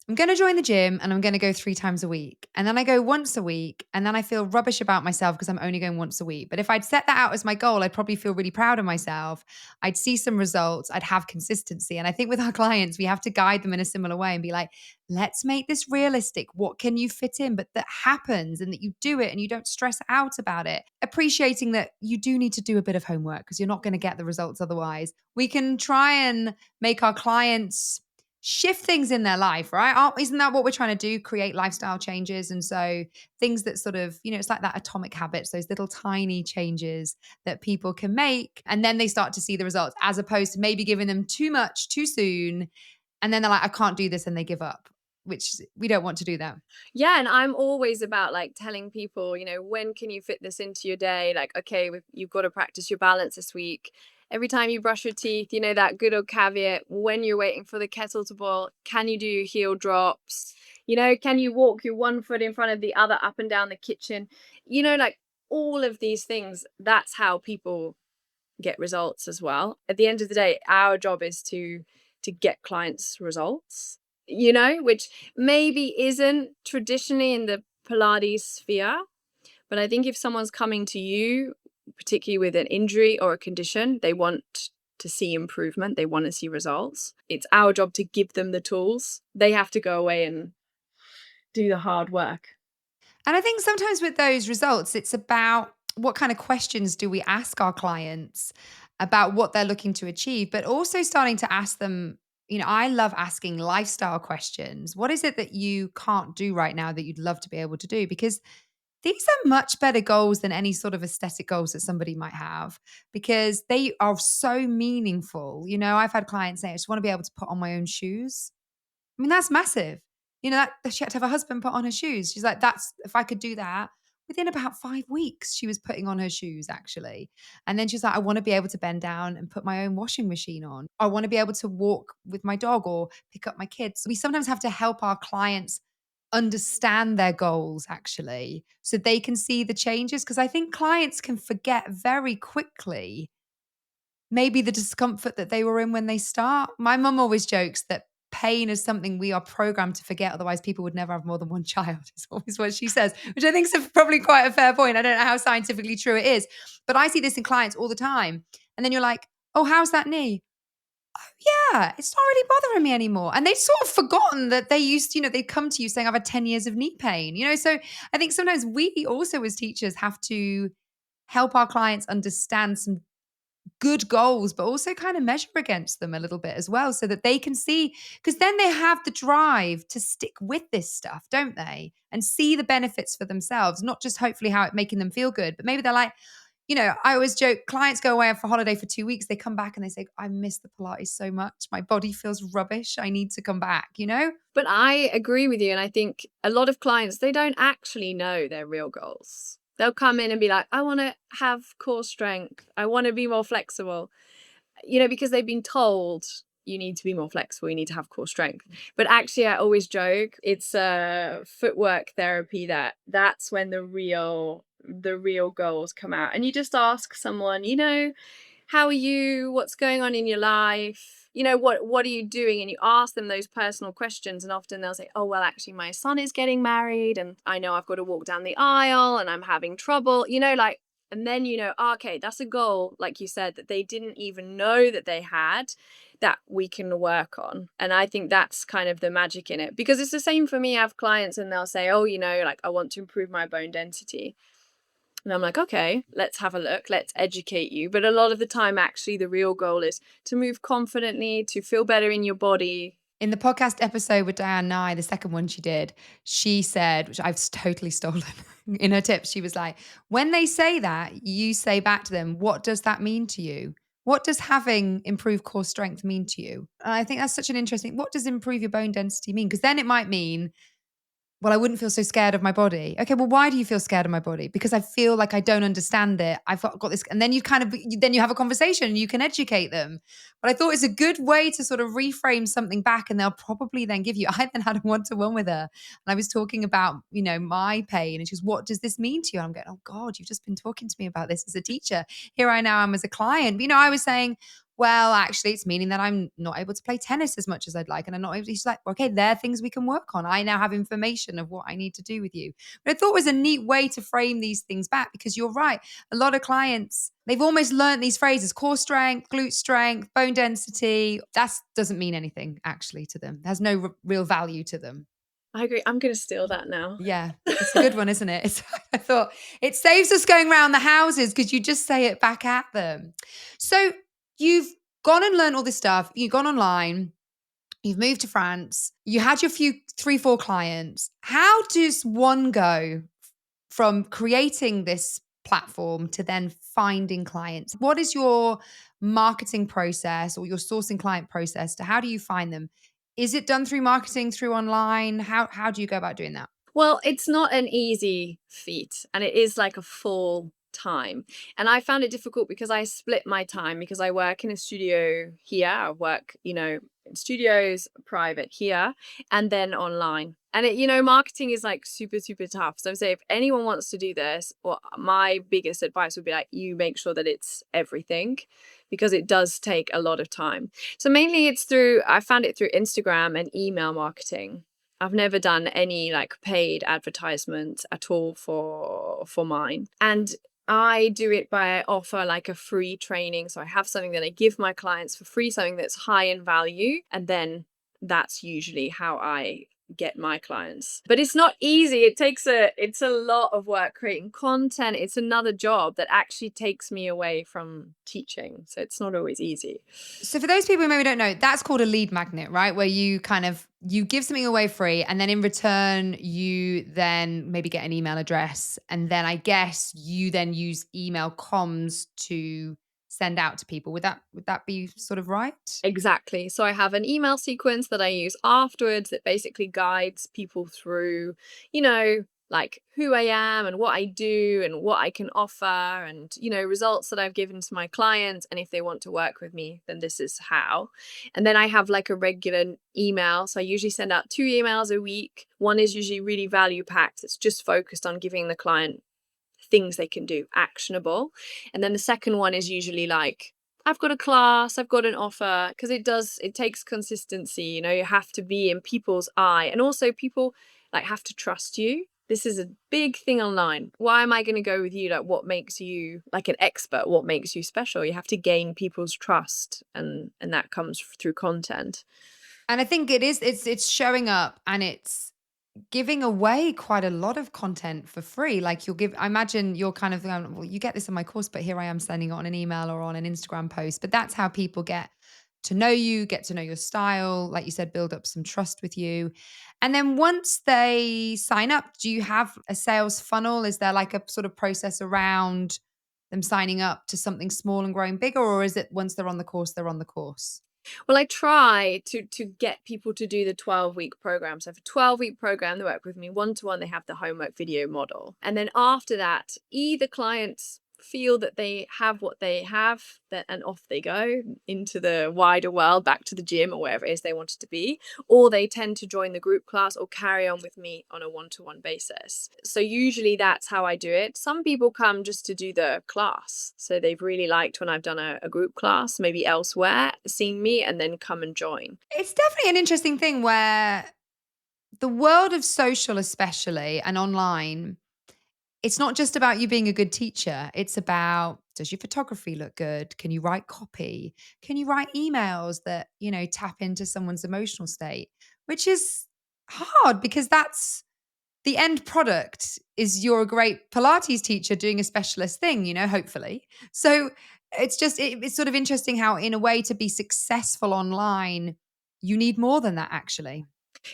I'm going to join the gym and I'm going to go 3 times a week. And then I go once a week and then I feel rubbish about myself because I'm only going once a week. But if I'd set that out as my goal, I'd probably feel really proud of myself. I'd see some results. I'd have consistency. And I think with our clients, we have to guide them in a similar way and be like, let's make this realistic. What can you fit in? But that happens and that you do it and you don't stress out about it. Appreciating that you do need to do a bit of homework because you're not going to get the results otherwise. We can try and make our clients shift things in their life, right? Isn't that what we're trying to do? Create lifestyle changes. And so things that sort of, it's like that atomic habits, those little tiny changes that people can make. And then they start to see the results, as opposed to maybe giving them too much too soon. And then they're like, I can't do this. And they give up, which we don't want to do that. Yeah. And I'm always about like telling people, when can you fit this into your day? Like, okay, you've got to practice your balance this week. Every time you brush your teeth, that good old caveat, when you're waiting for the kettle to boil, can you do heel drops? Can you walk your one foot in front of the other up and down the kitchen? Like all of these things, that's how people get results as well. At the end of the day, our job is to get clients results, which maybe isn't traditionally in the Pilates sphere. But I think if someone's coming to you, particularly with an injury or a condition, they want to see improvement. They want to see results. It's our job to give them the tools. They have to go away and do the hard work. And I think sometimes with those results, it's about what kind of questions do we ask our clients about what they're looking to achieve, but also starting to ask them, I love asking lifestyle questions. What is it that you can't do right now that you'd love to be able to do? Because these are much better goals than any sort of aesthetic goals that somebody might have, because they are so meaningful. I've had clients say, I just want to be able to put on my own shoes. I mean, that's massive. That she had to have her husband put on her shoes. She's like, if I could do that. Within about 5 weeks, she was putting on her shoes, actually. And then she's like, I want to be able to bend down and put my own washing machine on. I want to be able to walk with my dog or pick up my kids. We sometimes have to help our clients understand their goals, actually, so they can see the changes. Because I think clients can forget very quickly maybe the discomfort that they were in when they start. My mum always jokes that pain is something we are programmed to forget. Otherwise, people would never have more than one child, is always what she says, which I think is probably quite a fair point. I don't know how scientifically true it is, but I see this in clients all the time. And then you're like, oh, how's that knee? Oh, yeah, it's not really bothering me anymore. And they'd sort of forgotten that they used, they'd come to you saying, I've had 10 years of knee pain, So I think sometimes we also as teachers have to help our clients understand some good goals, but also kind of measure against them a little bit as well so that they can see, because then they have the drive to stick with this stuff, don't they? And see the benefits for themselves, not just hopefully how it making them feel good, but maybe they're like, I always joke, clients go away for holiday for 2 weeks. They come back and they say, I miss the Pilates so much. My body feels rubbish. I need to come back. But I agree with you. And I think a lot of clients, they don't actually know their real goals. They'll come in and be like, I want to have core strength. I want to be more flexible, because they've been told you need to be more flexible, you need to have core strength. But actually, I always joke, it's footwork therapy that's when the real goals come out. And you just ask someone, how are you? What's going on in your life? What are you doing? And you ask them those personal questions, and often they'll say, oh, well, actually my son is getting married and I know I've got to walk down the aisle and I'm having trouble, and then, okay, that's a goal, like you said, that they didn't even know that they had, that we can work on. And I think that's kind of the magic in it, because it's the same for me. I have clients and they'll say, oh, like I want to improve my bone density. And I'm like, okay, let's have a look. Let's educate you. But a lot of the time, actually, the real goal is to move confidently, to feel better in your body. In the podcast episode with Diane Nye, the second one she did, she said, which I've totally stolen in her tips, she was like, when they say that, you say back to them, what does that mean to you? What does having improved core strength mean to you? And I think that's such an interesting, what does improve your bone density mean? Because then it might mean, well, I wouldn't feel so scared of my body. Okay, well, why do you feel scared of my body? Because I feel like I don't understand it. I've got this, and then then you have a conversation and you can educate them. But I thought it's a good way to sort of reframe something back, and they'll probably then give you. I then had a one-to-one with her, and I was talking about, my pain, and she goes, "What does this mean to you?" And I'm going, "Oh God, you've just been talking to me about this as a teacher. Here I now am as a client." But, I was saying, well, actually, it's meaning that I'm not able to play tennis as much as I'd like. And I'm not able to. She's like, okay, there are things we can work on. I now have information of what I need to do with you. But I thought it was a neat way to frame these things back, because you're right. A lot of clients, they've almost learned these phrases: core strength, glute strength, bone density. That doesn't mean anything actually to them. It has no real value to them. I agree. I'm going to steal that now. Yeah, it's a good one, isn't it? I thought it saves us going around the houses because you just say it back at them. So you've gone and learned all this stuff. You've gone online. You've moved to France. You had your 3-4 clients. How does one go from creating this platform to then finding clients? What is your marketing process or your sourcing client process to how do you find them? Is it done through marketing, through online? How do you go about doing that? Well, it's not an easy feat, and it is like a full time. And I found it difficult because I split my time, because I work in a studio here. I work, in studios, private here, and then online. And marketing is like super, super tough. So I say, if anyone wants to do this, or my biggest advice would be like, you make sure that it's everything, because it does take a lot of time. So mainly I found it through Instagram and email marketing. I've never done any like paid advertisements at all for mine. And I do it by offer like a free training. So I have something that I give my clients for free, something that's high in value. And then that's usually how I get my clients. But it's not easy. It's a lot of work creating content. It's another job that actually takes me away from teaching. So it's not always easy. So for those people who maybe don't know, that's called a lead magnet, right? Where you you give something away free, and then in return, you then maybe get an email address. And then I guess you then use email comms to send out to people. Would that be sort of right? Exactly. So I have an email sequence that I use afterwards that basically guides people through, like who I am and what I do and what I can offer, and, results that I've given to my clients. And if they want to work with me, then this is how. And then I have like a regular email. So I usually send out 2 emails a week. One is usually really value packed. It's just focused on giving the client things they can do, actionable. And then the second one is usually like, I've got a class, I've got an offer, because it takes consistency. You have to be in people's eye, and also people like have to trust you. This is a big thing online. Why am I going to go with you? Like, what makes you like an expert? What makes you special? You have to gain people's trust, and that comes through content. And I think it's showing up, and it's giving away quite a lot of content for free. Like you'll give, I imagine you're kind of going, well, you get this in my course, but here I am sending it on an email or on an Instagram post. But that's how people get to know you, get to know your style. Like you said, build up some trust with you. And then once they sign up, do you have a sales funnel? Is there like a sort of process around them signing up to something small and growing bigger? Or is it once they're on the course, they're on the course? Well, I try to get people to do the 12-week program. So for 12-week program, they work with me one-to-one, they have the homework video model. And then after that, either clients feel that they have what they have, that and off they go into the wider world, back to the gym or wherever it is they wanted to be, or they tend to join the group class or carry on with me on a one-to-one basis. So usually that's how I do it. Some people come just to do the class, so they've really liked when I've done a group class maybe elsewhere, seen me, and then come and join. It's definitely an interesting thing where the world of social, especially and online, it's not just about you being a good teacher. It's about, does your photography look good? Can you write copy? Can you write emails that, tap into someone's emotional state? Which is hard because that's the end product is you're a great Pilates teacher doing a specialist thing, hopefully. So it's sort of interesting how in a way to be successful online, you need more than that actually.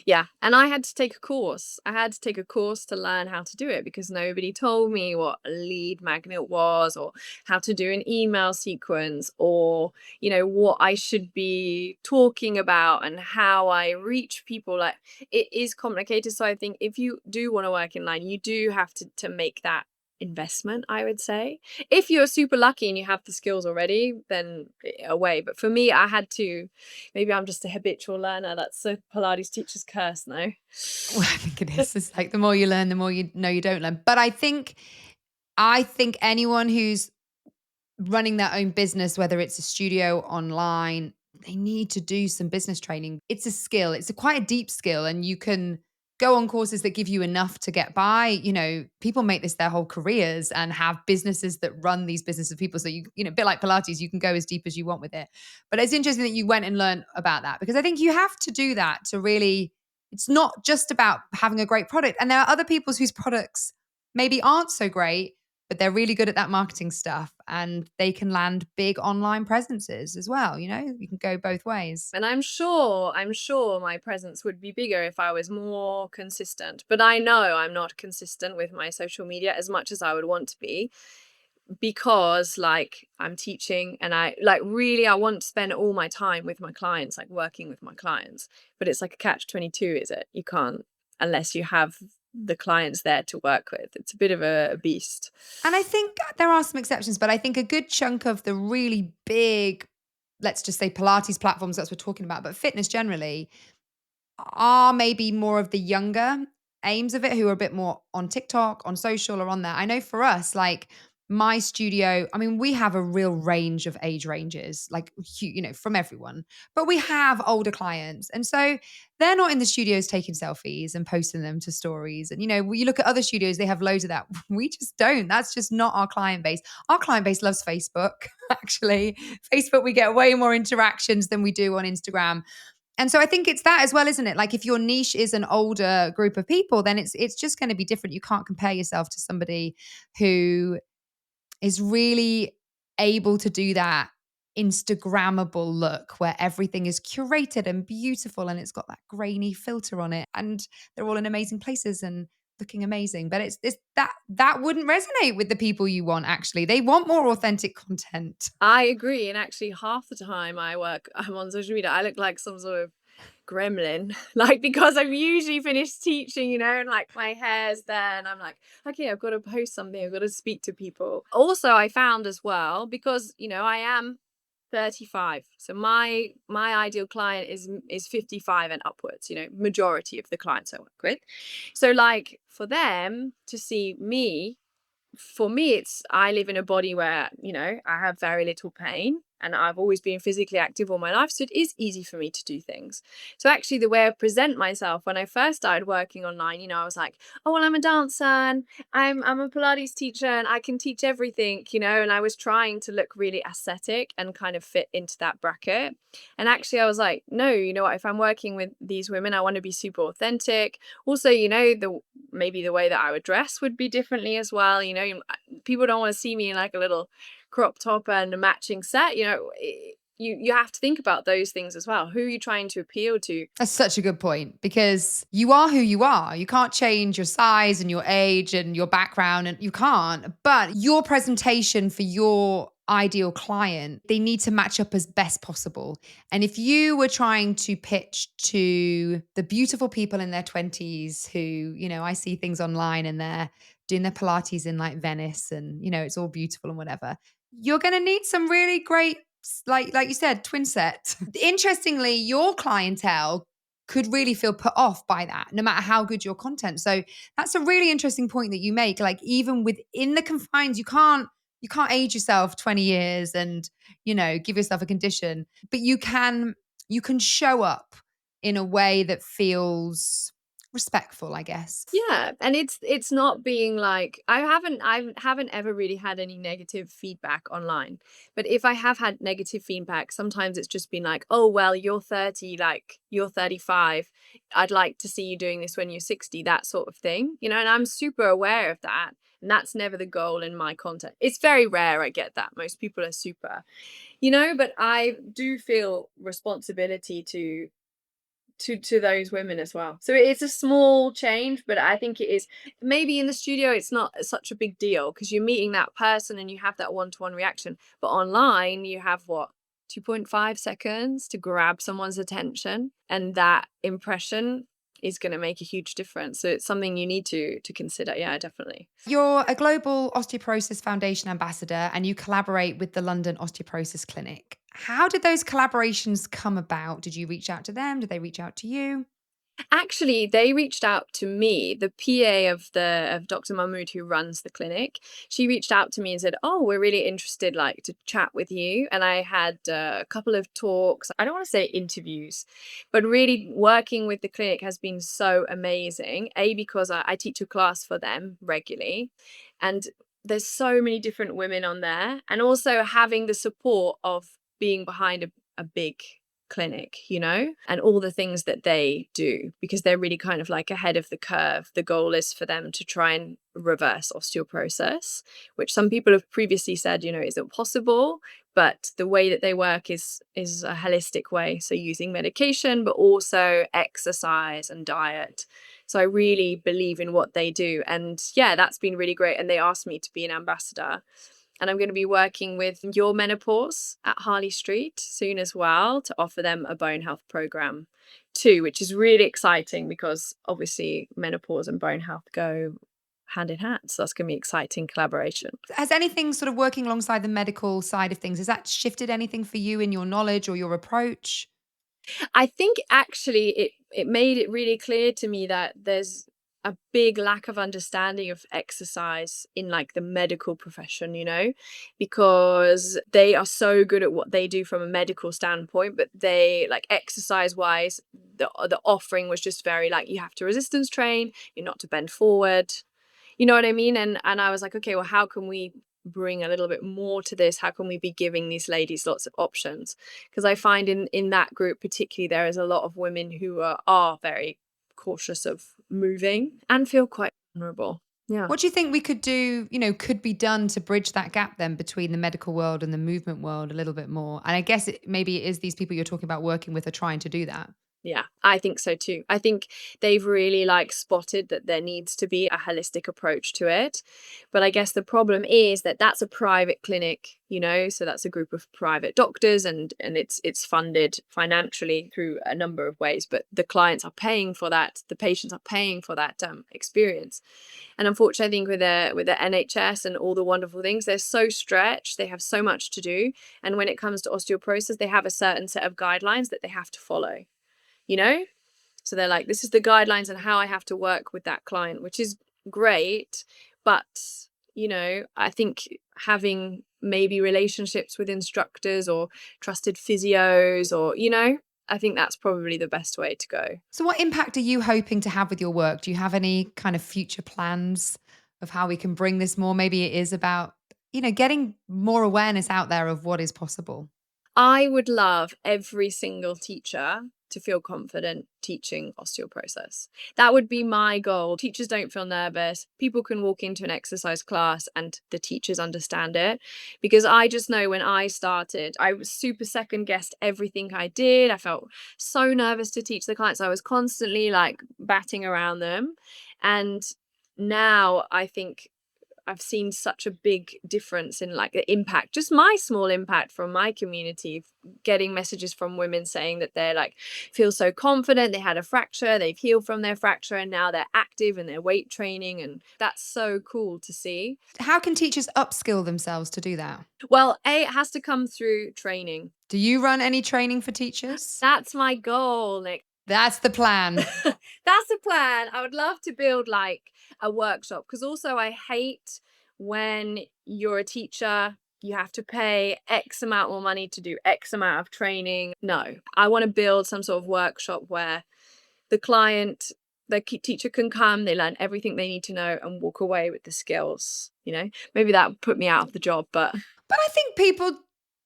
Yeah, and I had to take a course. I had to take a course to learn how to do it because nobody told me what a lead magnet was or how to do an email sequence or, what I should be talking about and how I reach people. Like it is complicated. So I think if you do want to work in line, you do have to make that investment, I would say. If you're super lucky and you have the skills already, then away. But for me, I had to. Maybe I'm just a habitual learner. That's a Pilates teacher's curse, no? Well, I think it is. It's like the more you learn, the more you know you don't learn. But I think anyone who's running their own business, whether it's a studio online, they need to do some business training. It's a skill. It's quite a deep skill, and you can go on courses that give you enough to get by. People make this their whole careers and have businesses that run these businesses of people. So a bit like Pilates, you can go as deep as you want with it. But it's interesting that you went and learned about that because I think you have to do that to really. It's not just about having a great product, and there are other people's whose products maybe aren't so great but they're really good at that marketing stuff and they can land big online presences as well. You can go both ways. And I'm sure my presence would be bigger if I was more consistent. But I know I'm not consistent with my social media as much as I would want to be because like I'm teaching and I like really I want to spend all my time with my clients, like working with my clients. But it's like a catch 22, is it? You can't unless you have the clients there to work with. It's a bit of a beast. And I think there are some exceptions, but I think a good chunk of the really big, let's just say Pilates platforms, that's what we're talking about, but fitness generally, are maybe more of the younger aims of it who are a bit more on TikTok, on social or on there. I know for us, like my studio, I mean, we have a real range of age ranges, like, from everyone, but we have older clients. And so they're not in the studios taking selfies and posting them to stories. And, you look at other studios, they have loads of that. We just don't. That's just not our client base. Our client base loves Facebook, actually. Facebook, we get way more interactions than we do on Instagram. And so I think it's that as well, isn't it? Like if your niche is an older group of people, then it's just going to be different. You can't compare yourself to somebody who is really able to do that Instagrammable look where everything is curated and beautiful and it's got that grainy filter on it and they're all in amazing places and looking amazing. But it's that wouldn't resonate with the people you want actually. They want more authentic content. I agree. And actually half the time I'm on social media, I look like some sort of gremlin, like because I've usually finished teaching, and like my hair's there and I'm like, okay, I've got to post something, I've got to speak to people. Also, I found as well, because I am 35. So my ideal client is 55 and upwards, majority of the clients I work with. So like for them to see me, for me it's I live in a body where, I have very little pain. and I've always been physically active all my life, so it is easy for me to do things. So actually the way I present myself when I first started working online, I was like, oh, well, I'm a dancer and I'm a Pilates teacher and I can teach everything, and I was trying to look really aesthetic and kind of fit into that bracket. And actually I was like, no, what, if I'm working with these women, I want to be super authentic. Also, maybe the way that I would dress would be differently as well. People don't want to see me in like a little crop top and a matching set. You have to think about those things as well. Who are you trying to appeal to? That's such a good point, because you are who you are. You can't change your size and your age and your background, and you can't. But your presentation for your ideal client, they need to match up as best possible. And if you were trying to pitch to the beautiful people in their 20s who, I see things online and they're doing their Pilates in like Venice and, it's all beautiful and whatever, you're going to need some really great, like you said, twin set. Interestingly, your clientele could really feel put off by that, no matter how good your content. So that's a really interesting point that you make. Like, even within the confines, you can't age yourself 20 years and, give yourself a condition, but you can show up in a way that feels respectful, I guess. Yeah, and it's not being like, I haven't ever really had any negative feedback online. But if I have had negative feedback, sometimes it's just been like, oh well, you're 30, like you're 35. I'd like to see you doing this when you're 60, that sort of thing. And I'm super aware of that. And that's never the goal in my content. It's very rare I get that. Most people are super, but I do feel responsibility to those women as well. So it's a small change, but I think it is. Maybe in the studio it's not such a big deal because you're meeting that person and you have that one-to-one reaction. But online you have what, 2.5 seconds to grab someone's attention, and that impression is going to make a huge difference. So it's something you need to consider. Yeah, definitely. You're a global Osteoporosis Foundation ambassador and you collaborate with the London Osteoporosis Clinic. How did those collaborations come about? Did you reach out to them? Did they reach out to you? Actually, they reached out to me, the PA of Dr. Mahmood, who runs the clinic. She reached out to me and said, oh, we're really interested, like, to chat with you. And I had a couple of talks. I don't want to say interviews, but really working with the clinic has been so amazing. Because I teach a class for them regularly, and there's so many different women on there. And also having the support of being behind a big clinic, and all the things that they do, because they're really kind of like ahead of the curve. The goal is for them to try and reverse osteoporosis, which some people have previously said, isn't possible. But the way that they work is a holistic way. So using medication, but also exercise and diet. So I really believe in what they do. And yeah, that's been really great. And they asked me to be an ambassador. And I'm going to be working with Your Menopause at Harley Street soon as well to offer them a bone health program too, which is really exciting because obviously menopause and bone health go hand in hand. So that's going to be exciting collaboration. Has anything sort of working alongside the medical side of things, has that shifted anything for you in your knowledge or your approach? I think actually it made it really clear to me that there's a big lack of understanding of exercise in like the medical profession, because they are so good at what they do from a medical standpoint, but they, like, exercise wise, the offering was just very like, you have to resistance train, you're not to bend forward. You know what I mean? And I was like, okay, well, how can we bring a little bit more to this? How can we be giving these ladies lots of options? Because I find in that group particularly, there is a lot of women who are very cautious of moving and feel quite vulnerable. Yeah. What do you think we could do, could be done to bridge that gap then between the medical world and the movement world a little bit more? And I guess maybe it is these people you're talking about working with are trying to do that. Yeah, I think so too. I think they've really like spotted that there needs to be a holistic approach to it. But I guess the problem is that that's a private clinic, so that's a group of private doctors, and it's funded financially through a number of ways, but the clients are paying for that, the patients are paying for that experience. And unfortunately, I think with the NHS and all the wonderful things, they're so stretched, they have so much to do. And when it comes to osteoporosis, they have a certain set of guidelines that they have to follow. So they're like, this is the guidelines and how I have to work with that client, which is great. But, I think having maybe relationships with instructors or trusted physios, or, I think that's probably the best way to go. So what impact are you hoping to have with your work? Do you have any kind of future plans of how we can bring this more? Maybe it is about, getting more awareness out there of what is possible. I would love every single teacher to feel confident teaching osteoporosis. That would be my goal. Teachers don't feel nervous. People can walk into an exercise class and the teachers understand it. Because I just know when I started, I was super second guessed everything I did. I felt so nervous to teach the clients. I was constantly like batting around them. And now I think I've seen such a big difference in like the impact, just my small impact from my community, getting messages from women saying that they're like, feel so confident, they had a fracture, they've healed from their fracture, and now they're active and they're weight training. And that's so cool to see. How can teachers upskill themselves to do that? Well, it has to come through training. Do you run any training for teachers? That's my goal, Nick. That's the plan. That's the plan. I would love to build like a workshop, because also I hate when you're a teacher, you have to pay X amount more money to do X amount of training. No, I want to build some sort of workshop where the client, the teacher can come, they learn everything they need to know and walk away with the skills. Maybe that would put me out of the job, but I think people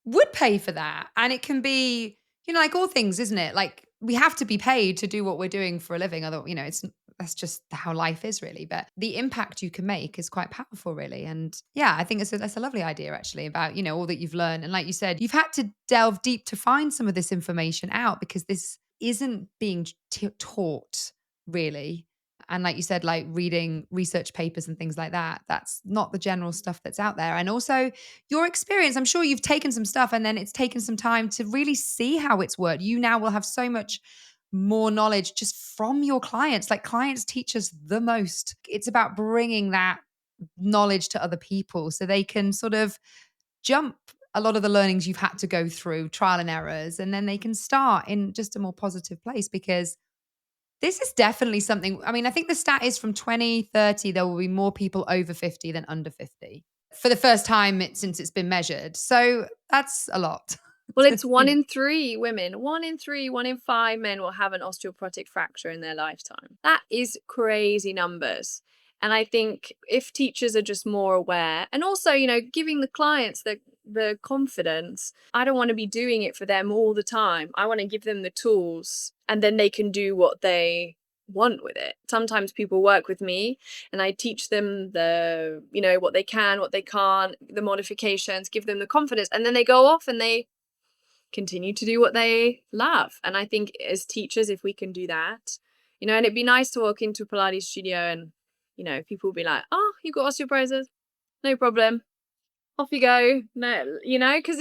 would pay for that. And it can be, like all things, isn't it? Like we have to be paid to do what we're doing for a living. Otherwise, that's just how life is really. But the impact you can make is quite powerful, really. And yeah, I think that's a lovely idea actually about, all that you've learned. And like you said, you've had to delve deep to find some of this information out because this isn't being taught really. And like you said, like reading research papers and things like that, that's not the general stuff that's out there. And also your experience, I'm sure you've taken some stuff and then it's taken some time to really see how it's worked. You now will have so much more knowledge just from your clients. Like clients teach us the most. It's about bringing that knowledge to other people so they can sort of jump a lot of the learnings you've had to go through, trial and errors, and then they can start in just a more positive place because this is definitely something. I mean, I think the stat is from 2030, there will be more people over 50 than under 50 for the first time since it's been measured. So that's a lot. Well, it's 1 in 3 women, 1 in 3, 1 in 5 men will have an osteoporotic fracture in their lifetime. That is crazy numbers. And I think if teachers are just more aware and also, giving the clients the confidence, I don't want to be doing it for them all the time. I want to give them the tools and then they can do what they want with it. Sometimes people work with me and I teach them what they can, what they can't, the modifications, give them the confidence, and then they go off and they continue to do what they love. And I think as teachers, if we can do that, and it'd be nice to walk into a Pilates studio and people will be like, oh, you got osteoporosis? No problem. Off you go. No, because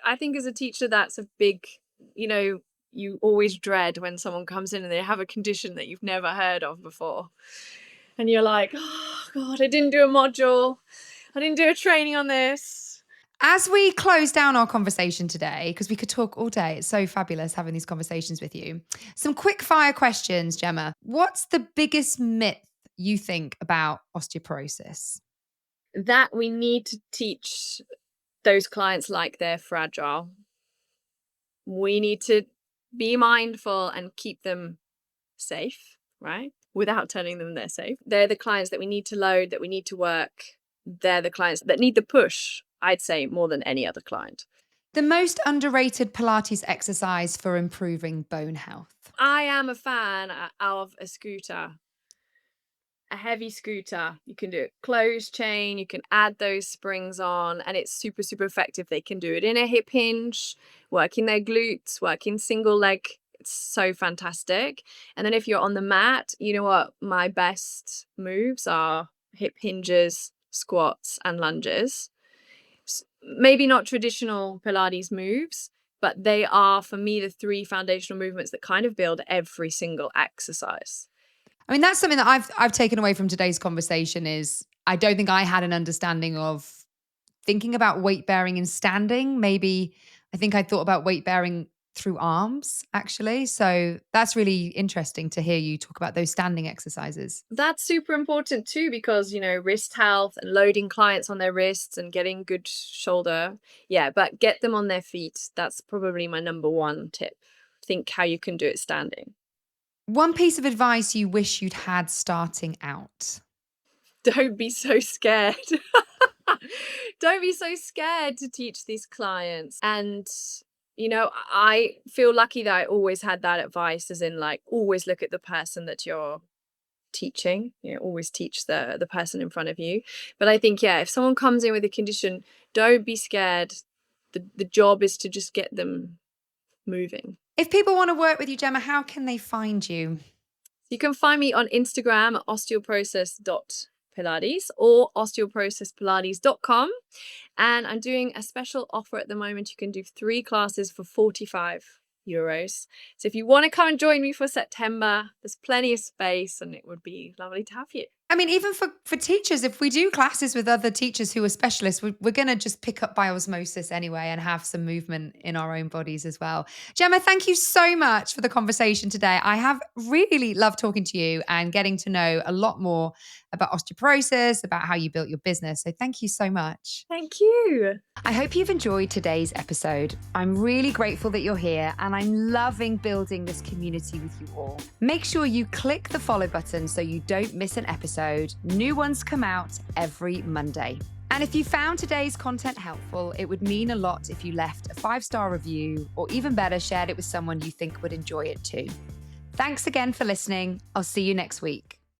I think as a teacher, that's a big, you always dread when someone comes in and they have a condition that you've never heard of before. And you're like, oh God, I didn't do a module. I didn't do a training on this. As we close down our conversation today, because we could talk all day, it's so fabulous having these conversations with you. Some quick fire questions, Gemma. What's the biggest myth you think about osteoporosis? That we need to teach those clients like they're fragile. We need to be mindful and keep them safe, right? Without telling them they're safe. They're the clients that we need to load, that we need to work. They're the clients that need the push, I'd say, more than any other client. The most underrated Pilates exercise for improving bone health? I am a fan of a scooter. A heavy scooter. You can do it closed chain, you can add those springs on, and it's super, super effective. They can do it in a hip hinge, working their glutes, working single leg. It's so fantastic. And then if you're on the mat, you know what? My best moves are hip hinges, squats, and lunges. Maybe not traditional Pilates moves, but they are, for me, the 3 foundational movements that kind of build every single exercise. I mean, that's something that I've taken away from today's conversation is I don't think I had an understanding of thinking about weight bearing and standing. Maybe I think I thought about weight bearing through arms, actually. So that's really interesting to hear you talk about those standing exercises. That's super important too, because, wrist health and loading clients on their wrists and getting good shoulder. Yeah, but get them on their feet. That's probably my number one tip. Think how you can do it standing. One piece of advice you wish you'd had starting out. Don't be so scared. Don't be so scared to teach these clients. And, I feel lucky that I always had that advice, as in, like, always look at the person that you're teaching, always teach the person in front of you. But I think, yeah, if someone comes in with a condition, don't be scared. The job is to just get them moving. If people want to work with you, Gemma, how can they find you? You can find me on Instagram at osteoporosis.pilates or osteoporosispilates.com. And I'm doing a special offer at the moment. You can do 3 classes for €45. So if you want to come and join me for September, there's plenty of space and it would be lovely to have you. I mean, even for teachers, if we do classes with other teachers who are specialists, we're going to just pick up by osmosis anyway and have some movement in our own bodies as well. Gemma, thank you so much for the conversation today. I have really loved talking to you and getting to know a lot more about osteoporosis, about how you built your business. So thank you so much. Thank you. I hope you've enjoyed today's episode. I'm really grateful that you're here and I'm loving building this community with you all. Make sure you click the follow button so you don't miss an episode. New ones come out every Monday. And if you found today's content helpful, it would mean a lot if you left a 5-star review, or even better, shared it with someone you think would enjoy it too. Thanks again for listening. I'll see you next week.